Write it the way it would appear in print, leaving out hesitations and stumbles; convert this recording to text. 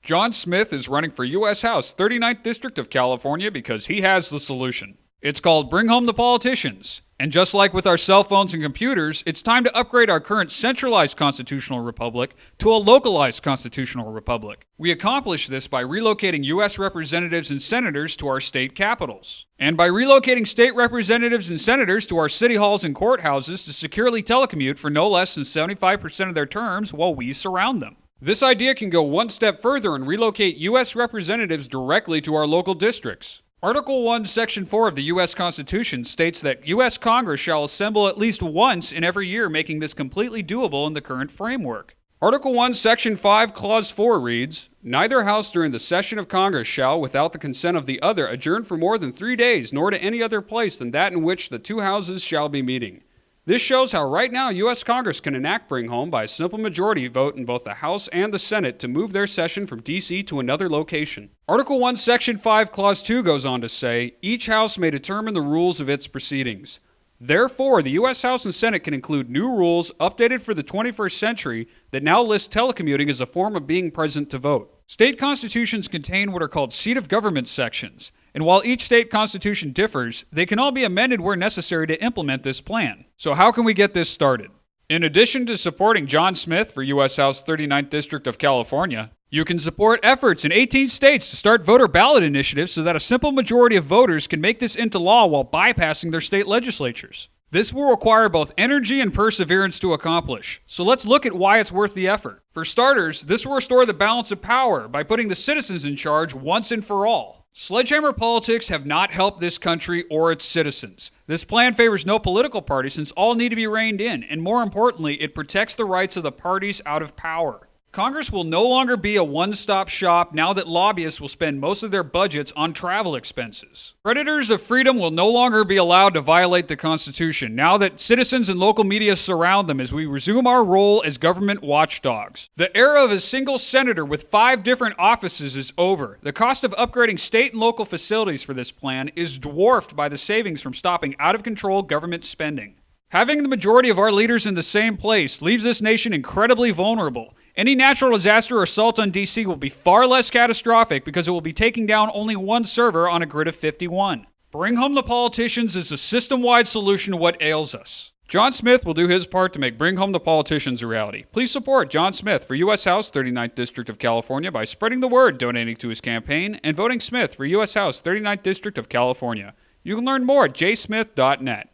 John Smith is running for U.S. House 39th District of California because he has the solution. It's called Bring Home the Politicians. And just like with our cell phones and computers, it's time to upgrade our current centralized constitutional republic to a localized constitutional republic. We accomplish this by relocating U.S. representatives and senators to our state capitals, and by relocating state representatives and senators to our city halls and courthouses to securely telecommute for no less than 75% of their terms while we surround them. This idea can go one step further and relocate U.S. representatives directly to our local districts. Article 1, Section 4 of the U.S. Constitution states that U.S. Congress shall assemble at least once in every year, making this completely doable in the current framework. Article 1, Section 5, Clause 4 reads, "Neither House during the session of Congress shall, without the consent of the other, adjourn for more than 3 days, nor to any other place than that in which the two houses shall be meeting." This shows how right now U.S. Congress can enact Bring Home by a simple majority vote in both the House and the Senate to move their session from D.C. to another location. Article 1, Section 5, Clause 2 goes on to say, "Each House may determine the rules of its proceedings." Therefore, the U.S. House and Senate can include new rules updated for the 21st century that now list telecommuting as a form of being present to vote. State constitutions contain what are called seat of government sections, and while each state constitution differs, they can all be amended where necessary to implement this plan. So how can we get this started? In addition to supporting John Smith for U.S. House 39th District of California, you can support efforts in 18 states to start voter ballot initiatives so that a simple majority of voters can make this into law while bypassing their state legislatures. This will require both energy and perseverance to accomplish. So let's look at why it's worth the effort. For starters, this will restore the balance of power by putting the citizens in charge once and for all. Sledgehammer politics have not helped this country or its citizens. This plan favors no political party since all need to be reined in, and more importantly, it protects the rights of the parties out of power. Congress will no longer be a one-stop shop now that lobbyists will spend most of their budgets on travel expenses. Predators of freedom will no longer be allowed to violate the Constitution now that citizens and local media surround them as we resume our role as government watchdogs. The era of a single senator with 5 different offices is over. The cost of upgrading state and local facilities for this plan is dwarfed by the savings from stopping out-of-control government spending. Having the majority of our leaders in the same place leaves this nation incredibly vulnerable. Any natural disaster or assault on D.C. will be far less catastrophic because it will be taking down only one server on a grid of 51. Bring Home the Politicians is a system-wide solution to what ails us. John Smith will do his part to make Bring Home the Politicians a reality. Please support John Smith for U.S. House 39th District of California by spreading the word, donating to his campaign, and voting Smith for U.S. House 39th District of California. You can learn more at jsmith.net.